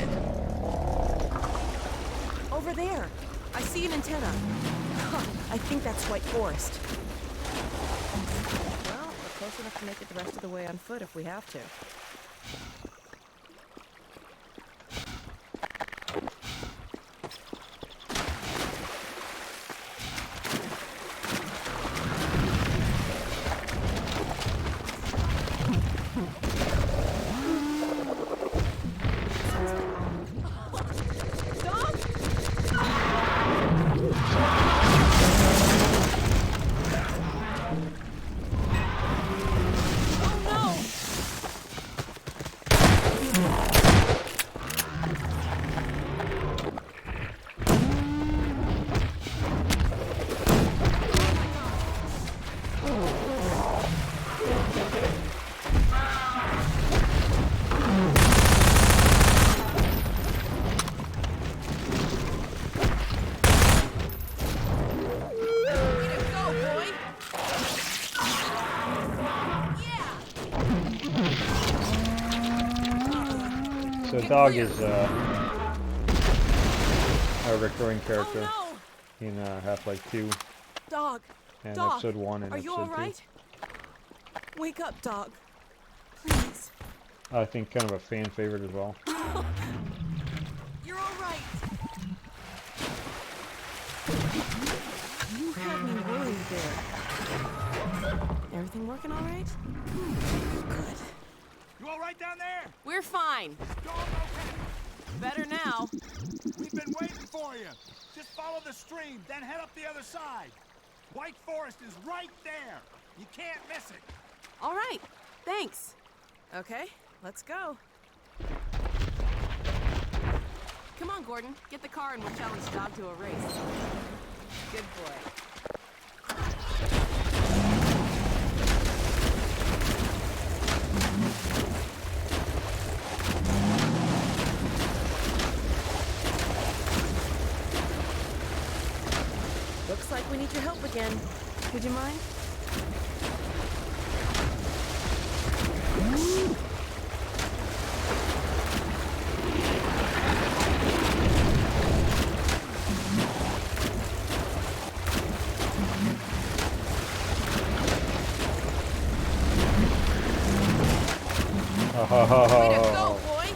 it. Over there. I see an antenna. Huh, I think that's White Forest. Well, we're close enough to make it the rest of the way on foot if we have to. So Dog is a recurring character in Half-Life 2 Dog. and Dog. Episode 1 and Are Episode you all 2. right? Wake up, Dog. Please. I think kind of a fan favorite as well. You're all right. You had me worried there. Everything working all right? Good. You all right down there? We're fine. Dog okay? Better now. We've been waiting for you. Just follow the stream, then head up the other side. White Forest is right there. You can't miss it. All right. Thanks. Okay, let's go. Come on, Gordon. Get the car and we'll challenge Dog to a race. Good boy. Looks like we need your help again. Would you mind? Way to go, boy!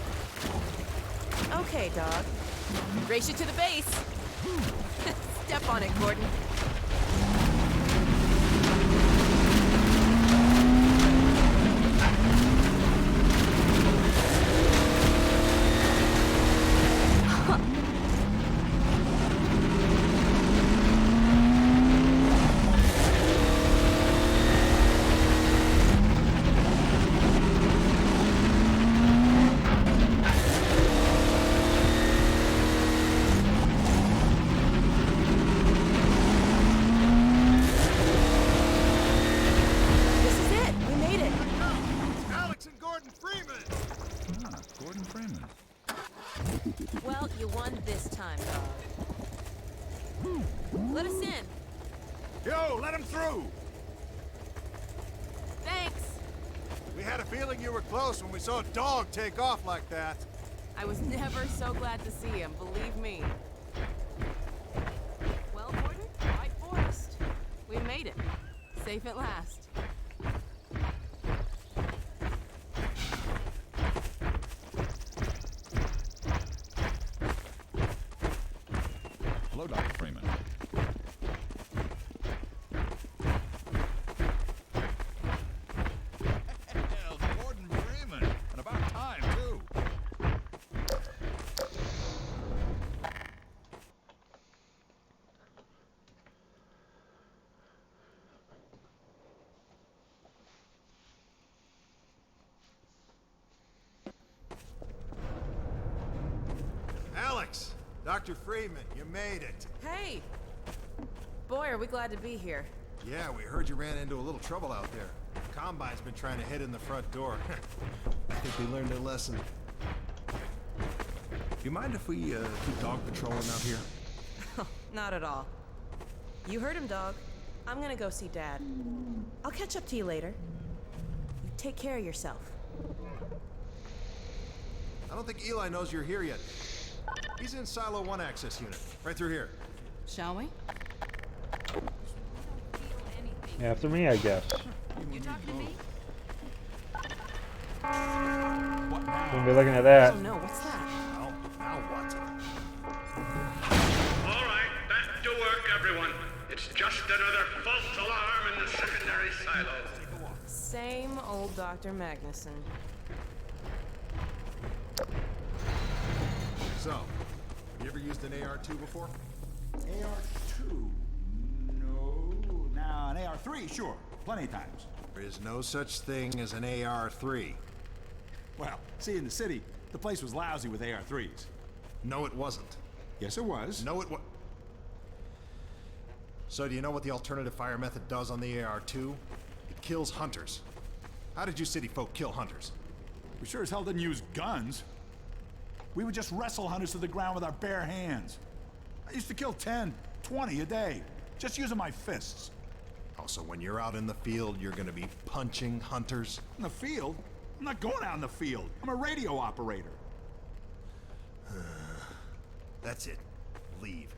Okay, Dog. Race you to the base. Step on it, Gordon. Well, you won this time, Dog. Let us in. Yo, let him through. Thanks. We had a feeling you were close when we saw a dog take off like that. I was never so glad to see him, believe me. Well, Gordon, White Forest. We made it. Safe at last. Hello, Dr. Freeman. Hell, Gordon Freeman. And about time, too. Alex! Dr. Freeman, you made it. Hey! Boy, are we glad to be here. Yeah, we heard you ran into a little trouble out there. Combine's been trying to hit in the front door. I think they learned their lesson. You mind if we keep dog patrolling out here? Not at all. You heard him, Dog. I'm gonna go see Dad. I'll catch up to you later. You take care of yourself. I don't think Eli knows you're here yet. He's in Silo 1 access unit, right through here. Shall we? After me, I guess. You talking to me? Wouldn't be looking at that. Oh no, what's that? Well, now what? All right, back to work, everyone. It's just another false alarm in the secondary silo. Same old Dr. Magnuson. So, you ever used an AR-2 before? AR-2? No. Now, an AR-3, sure. Plenty of times. There is no such thing as an AR-3. Well, see, in the city, the place was lousy with AR-3s. No, it wasn't. Yes, it was. No, it was. So, do you know what the alternative fire method does on the AR-2? It kills hunters. How did you city folk kill hunters? We sure as hell didn't use guns. We would just wrestle hunters to the ground with our bare hands. I used to kill 10, 20 a day, just using my fists. Oh, so when you're out in the field, you're gonna be punching hunters? In the field? I'm not going out in the field. I'm a radio operator. That's it. Leave.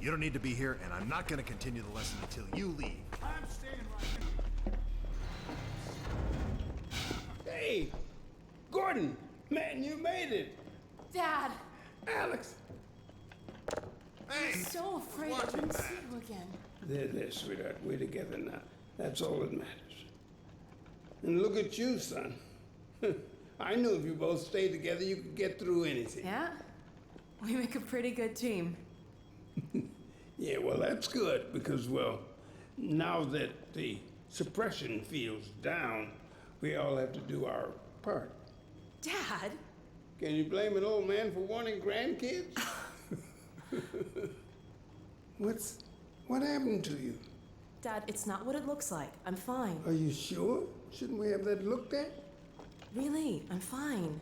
You don't need to be here, and I'm not gonna continue the lesson until you leave. I'm staying right here. Hey, Gordon, man, you made it. Dad! Alex. Hey! So afraid I Watch wouldn't it see back. you again. There, sweetheart. We're together now. That's all that matters. And look at you, son. I knew if you both stayed together, you could get through anything. Yeah? We make a pretty good team. Yeah, well, that's good because, well, now that the suppression field's down, we all have to do our part. Dad? Can you blame an old man for wanting grandkids? What happened to you? Dad, it's not what it looks like. I'm fine. Are you sure? Shouldn't we have that looked at? Really, I'm fine.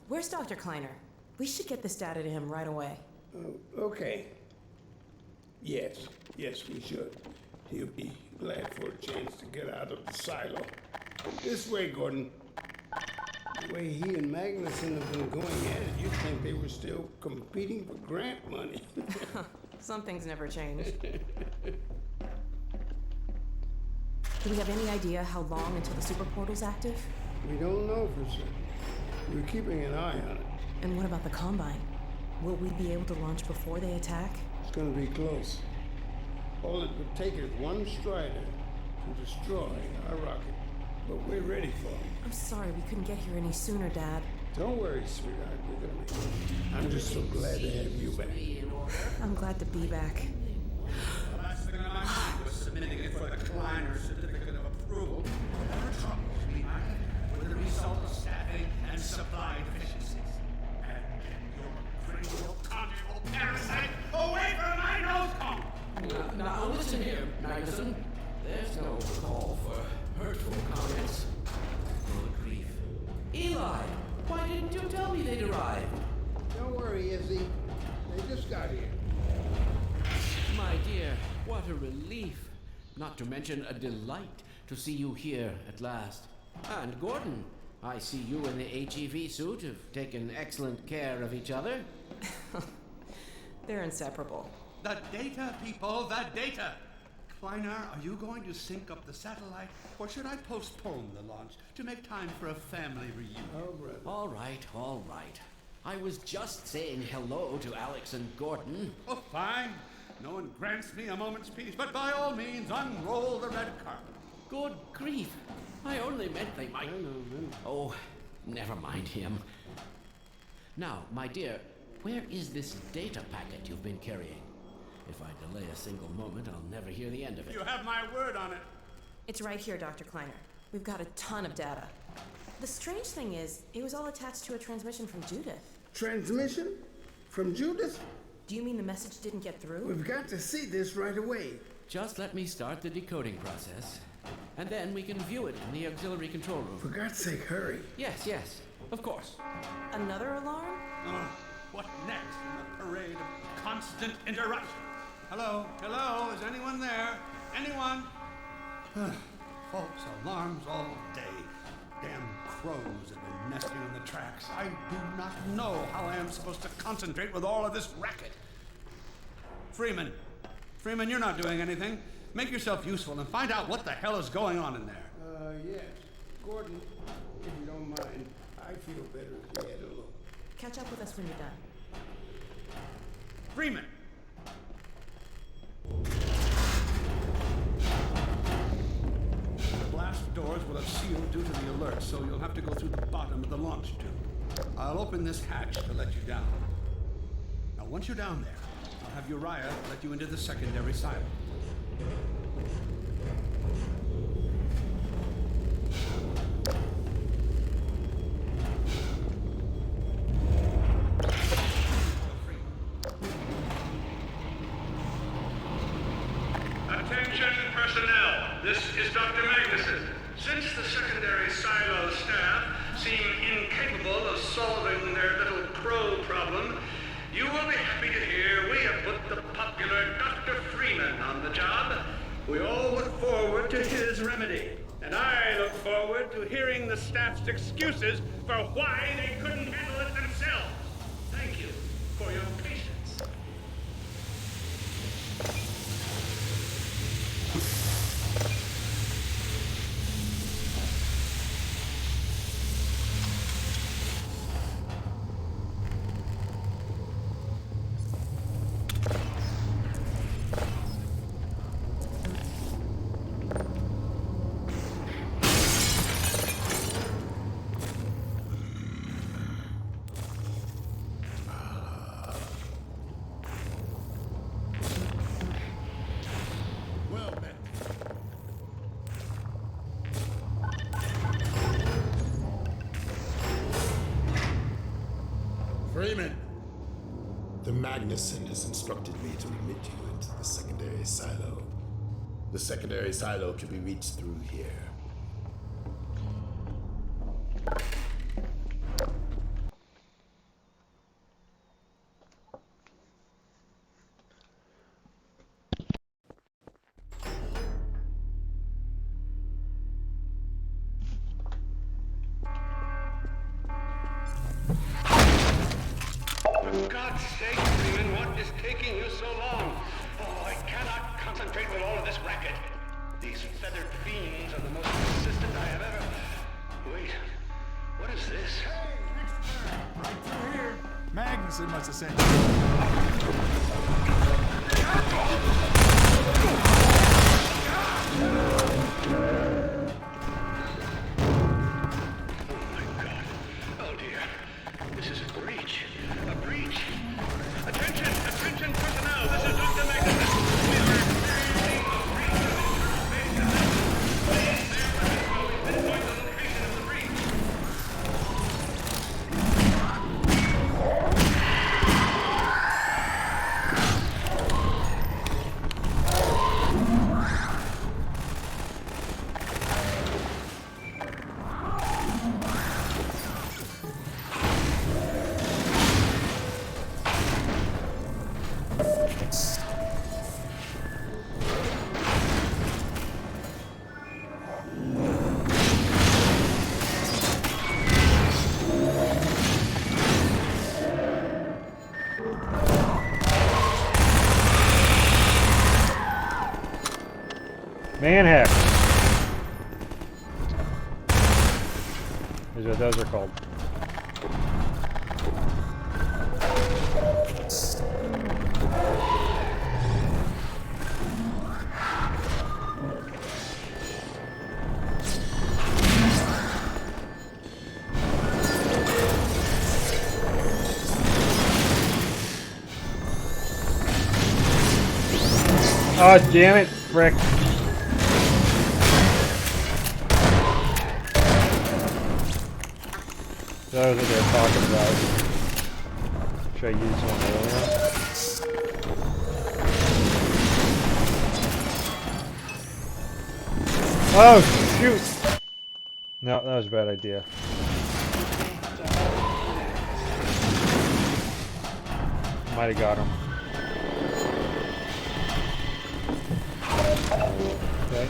Where's Dr. Kleiner? We should get this data to him right away. Okay. Yes, we should. He'll be glad for a chance to get out of the silo. This way, Gordon. The way he and Magnuson have been going at it, you'd think they were still competing for grant money. Some things never change. Do we have any idea how long until the super portal's active? We don't know for certain. We're keeping an eye on it. And what about the Combine? Will we be able to launch before they attack? It's gonna be close. All it would take is one Strider to destroy our rocket. But we're ready for him. I'm sorry we couldn't get here any sooner, Dad. Don't worry, sweetheart. We're gonna make it. I'm just so glad to have you back. I'm glad to be back. The last thing on my mind was submitting it for the Kleiner certificate of approval. There are troubles behind it with the result of staffing and supply deficiencies. And get your cranial conjugal parasite away from my nose cone! Now listen here, Magnuson. There's no call for hurtful comments. Good grief. Eli, why didn't you tell me they'd arrived? Don't worry, Izzy. They just got here. My dear, what a relief. Not to mention a delight to see you here at last. And Gordon, I see you in the HEV suit have taken excellent care of each other. They're inseparable. The data, people, the data! Kleiner, are you going to sync up the satellite, or should I postpone the launch to make time for a family reunion? Oh, brother. All right. I was just saying hello to Alex and Gordon. Oh, fine. No one grants me a moment's peace, but by all means, unroll the red carpet. Good grief. I only meant they might... Oh, never mind him. Now, my dear, where is this data packet you've been carrying? If I delay a single moment, I'll never hear the end of it. You have my word on it. It's right here, Dr. Kleiner. We've got a ton of data. The strange thing is, it was all attached to a transmission from Judith. Transmission? From Judith? Do you mean the message didn't get through? We've got to see this right away. Just let me start the decoding process, and then we can view it in the auxiliary control For room. God's sake, hurry. Yes, of course. Another alarm? Oh, what next in the parade of constant interruption? Hello? Is anyone there? Anyone? False alarms all day. Damn crows have been nesting on the tracks. I do not know how I am supposed to concentrate with all of this racket. Freeman, you're not doing anything. Make yourself useful and find out what the hell is going on in there. Yes. Gordon, if you don't mind, I feel better if we had a look. Catch up with us when you're done. Freeman! The blast doors will have sealed due to the alert, so you'll have to go through the bottom of the launch tube. I'll open this hatch to let you down. Now, once you're down there, I'll have Uriah let you into the secondary silo. Attention personnel, this is Dr. Magnuson. Since the secondary silo staff seem incapable of solving their little crow problem, you will be happy to hear we have put the popular Dr. Freeman on the job. We all look forward to his remedy, and I look forward to hearing the staff's excuses for why they couldn't handle it themselves. Thank you for your patience. Well met. Freeman! The Magnuson has instructed me to admit you into the secondary silo. The secondary silo can be reached through here. For God's sake, Freeman, what is taking you so long? Oh, I cannot concentrate with all of this racket. These feathered fiends are the most persistent I have ever... Wait, what is this? Right through here. Magnuson must have sent Oh dear. This is a breach. A breach. Attention! Attention personnel! This is Dr. Magnuson. We are experiencing a breach of internal base connection. Please stand by while we pinpoint the location of the breach. Manhack. Is what those are called. Oh, damn it, frick. That was what they were talking about. Should I use one earlier? Oh, shoot! No, that was a bad idea. Might have got him. Okay.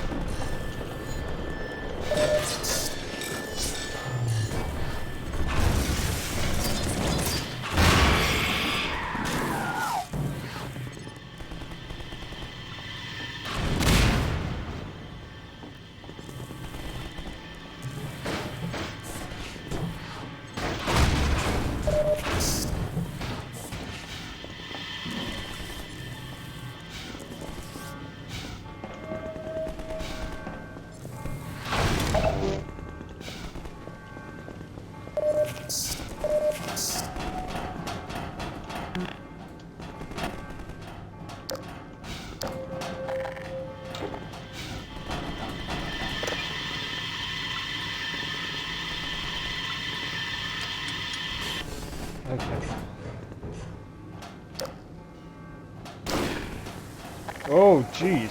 Oh, jeez.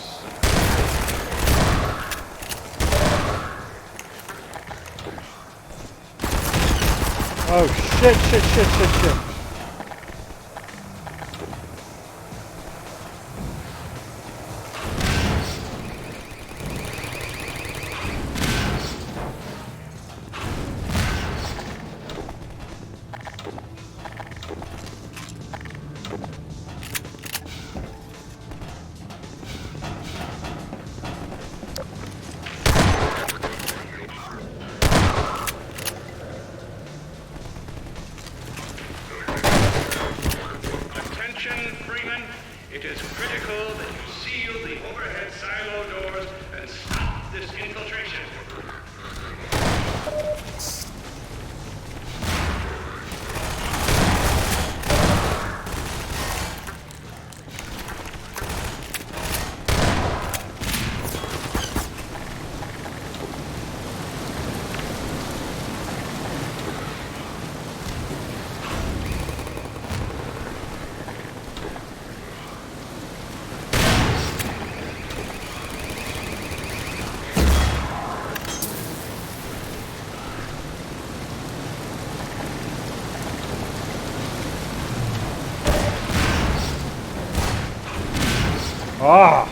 Oh, shit, shit, shit, shit, shit. Attention, Freeman. It is critical that you seal the overhead silo doors and stop this infiltration. Ah!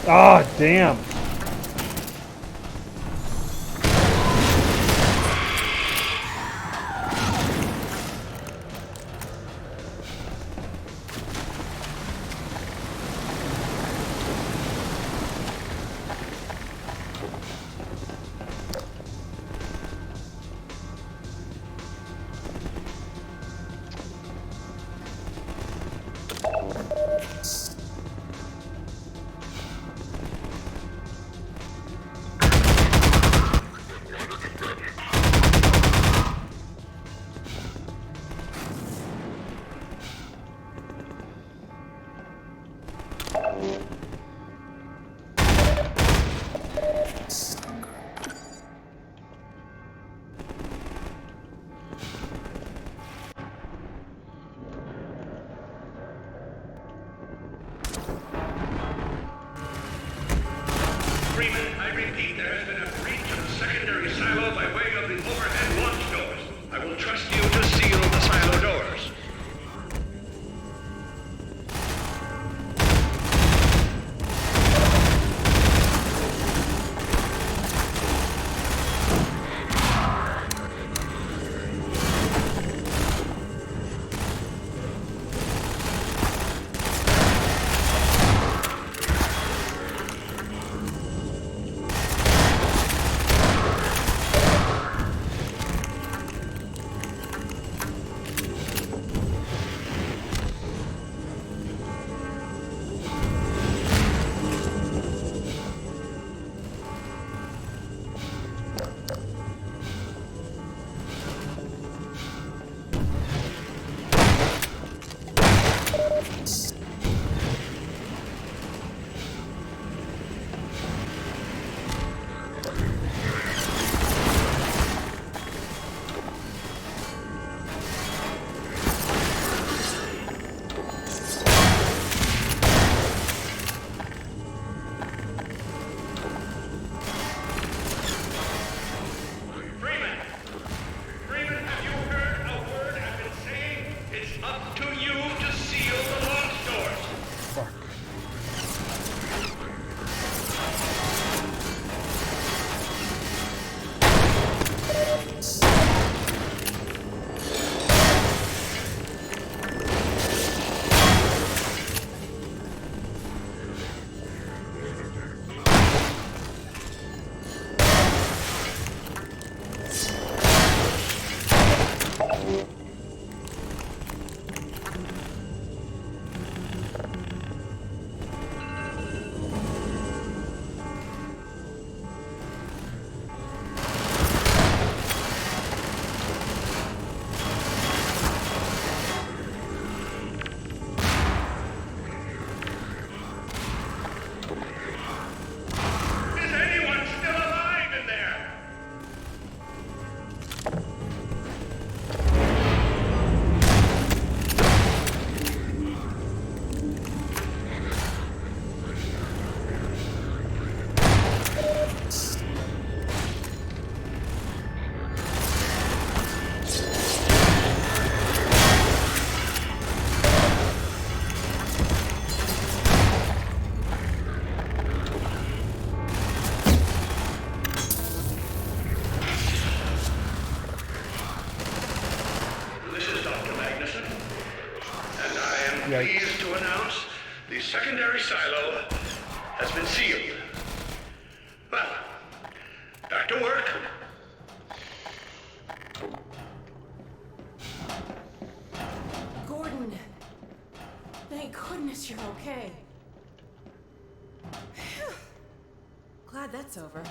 Ah, damn. Freeman, I repeat, there has been a breach of the secondary silo by way of the overhead launch doors. I will trust you to seal the silo doors. Yikes. pleased to announce the secondary silo has been sealed. Well, back to work. Gordon, thank goodness you're okay. Phew. Glad that's over.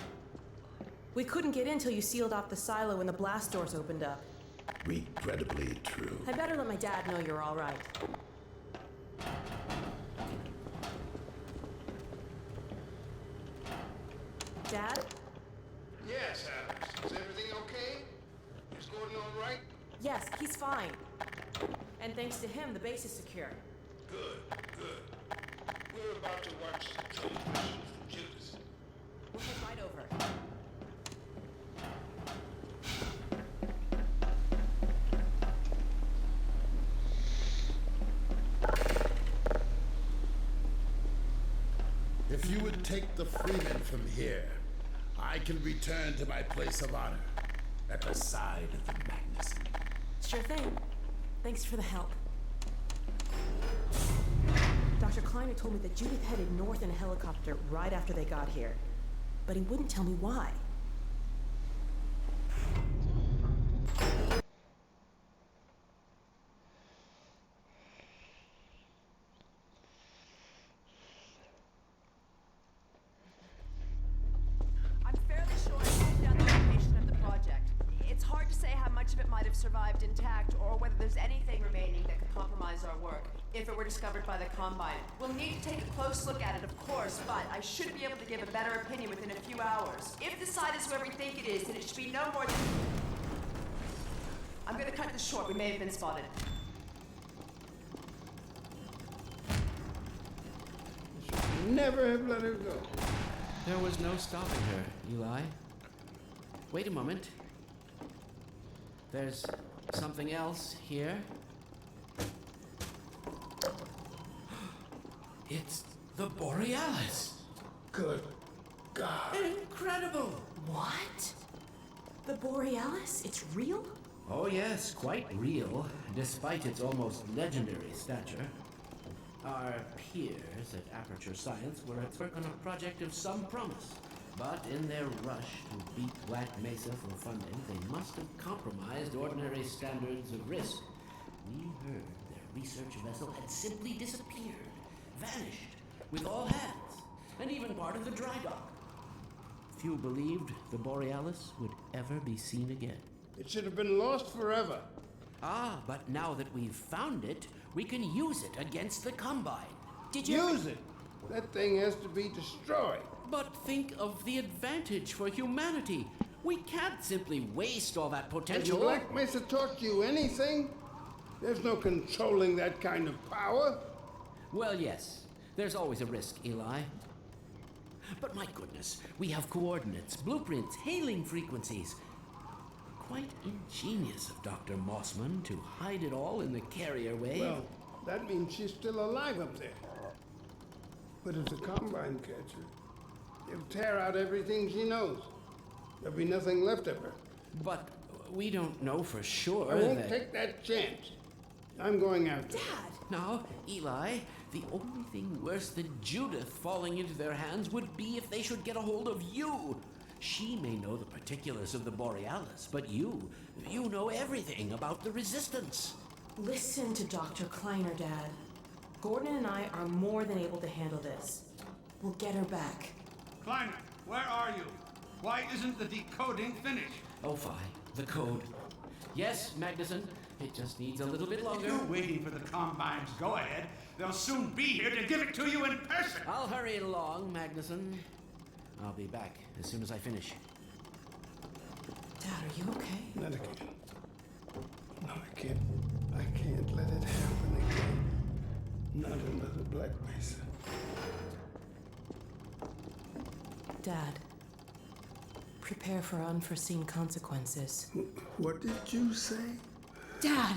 We couldn't get in till you sealed off the silo when the blast doors opened up. Regrettably true. I better let my dad know you're all right. Dad? Yes, Alex. Is everything okay? Is Gordon all right? Yes, he's fine. And thanks to him, the base is secure. Good, good. We're about to watch the transmission from Judas. We'll head right over. If you would take the Freeman from here, I can return to my place of honor at the side of the Magnuson. Sure thing. Thanks for the help. Dr. Kleiner told me that Judith headed north in a helicopter right after they got here. But he wouldn't tell me why. I'm fairly sure I wrote down the location of the project. It's hard to say how much of it might have survived intact or whether there's anything remaining that could compromise our work if it were discovered by the Combine. We'll need to take a close look at it, of course, but I should be able to give a better opinion within a few hours. If the site is where we think it is, then it should be no more than... I'm gonna cut this short. We may have been spotted. Never have let her go. There was no stopping her, Eli. Wait a moment. There's something else here. It's the Borealis. Good God. Incredible! What? The Borealis? It's real? Oh yes, quite real, despite its almost legendary stature. Our peers at Aperture Science were at work on a project of some promise, but in their rush to beat Black Mesa for funding, they must have compromised ordinary standards of risk. We heard their research vessel had simply disappeared, vanished, with all hands, and even part of the dry dock. Few believed the Borealis would ever be seen again. It should have been lost forever. Ah, but now that we've found it, we can use it against the Combine. Did you Use it. That thing has to be destroyed. But think of the advantage for humanity. We can't simply waste all that Has potential. Black Mesa taught you anything? There's no controlling that kind of power. Well, yes. There's always a risk, Eli. But my goodness, we have coordinates, blueprints, hailing frequencies. Quite ingenious of Dr. Mossman to hide it all in the carrier wave. Well, that means she's still alive up there. But if the Combine catch her, it'll tear out everything she knows. There'll be nothing left of her. But we don't know for sure I won't that... take that chance. I'm going after her. Dad? Now, Eli, the only thing worse than Judith falling into their hands would be if they should get a hold of you. She may know the particulars of the Borealis, but you know everything about the Resistance. Listen to Dr. Kleiner, Dad. Gordon and I are more than able to handle this. We'll get her back. Kleiner, where are you? Why isn't the decoding finished? Oh, fine. The code. Yes, Magnuson. It just needs a little bit If longer. you're waiting for the Combine's go-ahead, they'll soon be here to give it to you in person. I'll hurry it along, Magnuson. I'll be back as soon as I finish. Dad, are you okay? Not again. No, I can't. I can't let it happen again. Not another Black Mesa. Dad, prepare for unforeseen consequences. What did you say? Dad!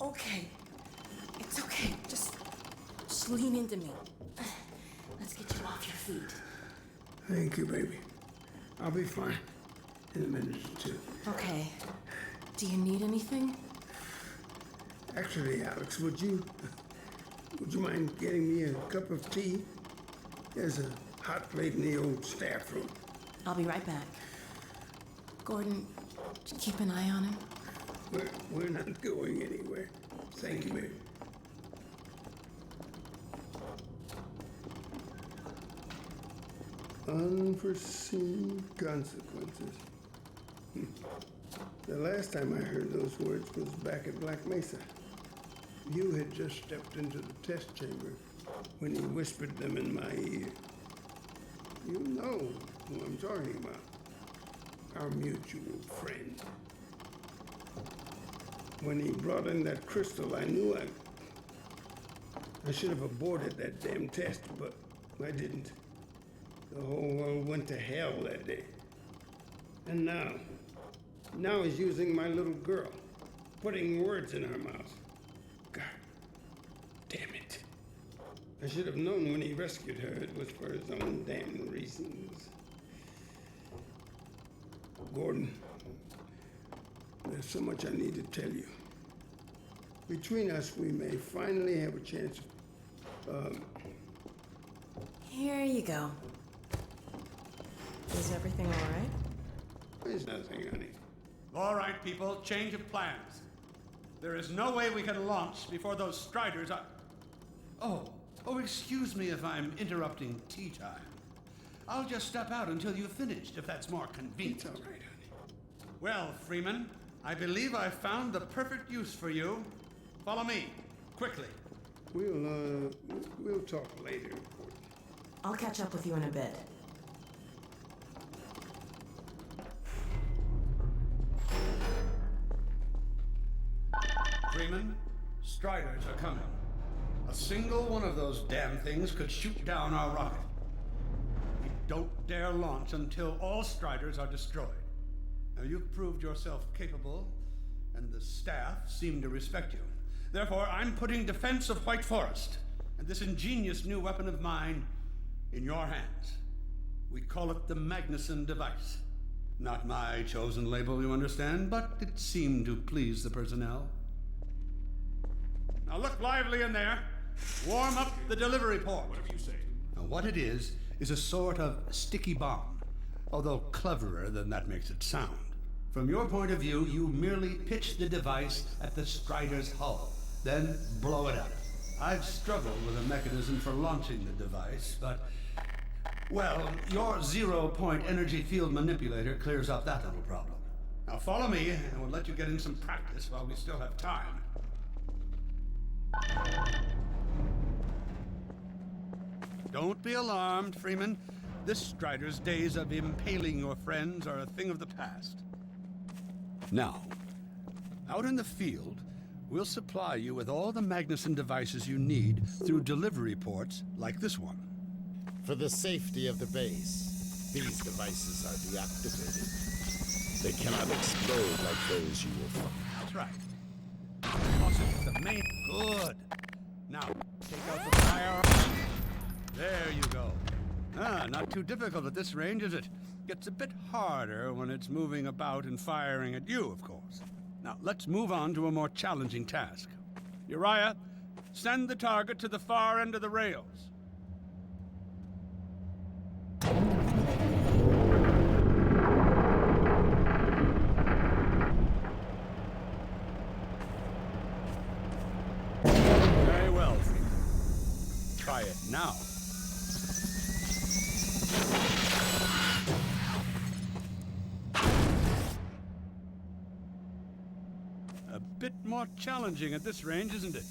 Okay. It's okay. Just lean into me. Let's get you off your feet. Thank you, baby. I'll be fine in a minute or two. Okay. Do you need anything? Actually, Alex, would you Would you mind getting me a cup of tea? There's a hot plate in the old staff room. I'll be right back. Gordon, keep an eye on him. We're not going anywhere. Thank you, ma'am. Unforeseen consequences. The last time I heard those words was back at Black Mesa. You had just stepped into the test chamber when he whispered them in my ear. You know who I'm talking about. Our mutual friend. When he brought in that crystal, I knew I should have aborted that damn test, but I didn't. The whole world went to hell that day. And now he's using my little girl, putting words in her mouth. God damn it. I should have known when he rescued her it was for his own damn reasons. Gordon, there's so much I need to tell you. Between us, we may finally have a chance of, Here you go. Is everything all right? There's nothing, honey. All right, people, change of plans. There is no way we can launch before those Striders are... Oh, excuse me if I'm interrupting tea time. I'll just step out until you've finished, if that's more convenient. It's all right, honey. Well, Freeman, I believe I've found the perfect use for you. Follow me, quickly. We'll talk later. I'll catch up with you in a bit. Freeman, Striders are coming. A single one of those damn things could shoot down our rocket. We don't dare launch until all Striders are destroyed. Now, you've proved yourself capable, and the staff seem to respect you. Therefore, I'm putting defense of White Forest and this ingenious new weapon of mine in your hands. We call it the Magnuson device. Not my chosen label, you understand, but it seemed to please the personnel. Now look lively in there. Warm up the delivery port. Whatever you say. Now what it is a sort of sticky bomb, although cleverer than that makes it sound. From your point of view, you merely pitch the device at the Strider's hull, then blow it up. I've struggled with a mechanism for launching the device, but, well, your zero-point energy field manipulator clears up that little problem. Now follow me, and we'll let you get in some practice while we still have time. Don't be alarmed, Freeman. This Strider's days of impaling your friends are a thing of the past. Now, out in the field, we'll supply you with all the Magnuson devices you need through delivery ports like this one. For the safety of the base, these devices are deactivated. They cannot explode like those you will find. That's right. Toss it to the main. Good. Now, take out the fire. There you go. Not too difficult at this range, is it? Gets a bit harder when it's moving about and firing at you, of course. Now, let's move on to a more challenging task. Uriah, send the target to the far end of the rails. Very well, Freeman. Try it now. A bit more challenging at this range, isn't it?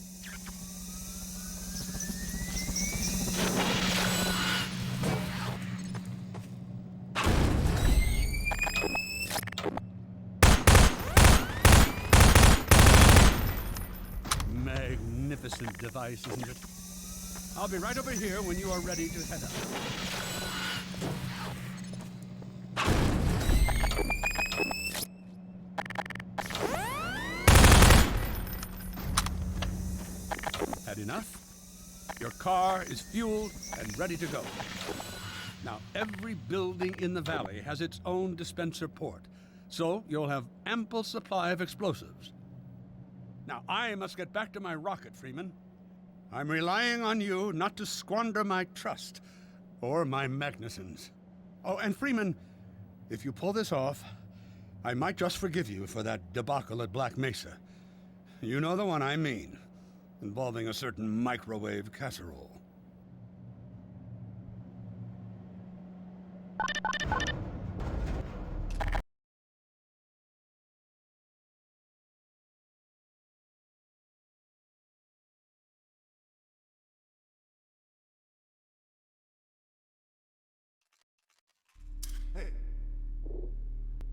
Magnificent device, isn't it? I'll be right over here when you are ready to head out. Had enough? Your car is fueled and ready to go. Now, every building in the valley has its own dispenser port, so you'll have ample supply of explosives. Now, I must get back to my rocket, Freeman. I'm relying on you not to squander my trust or my Magnuson's. Oh, and Freeman, if you pull this off, I might just forgive you for that debacle at Black Mesa. You know the one I mean, involving a certain microwave casserole.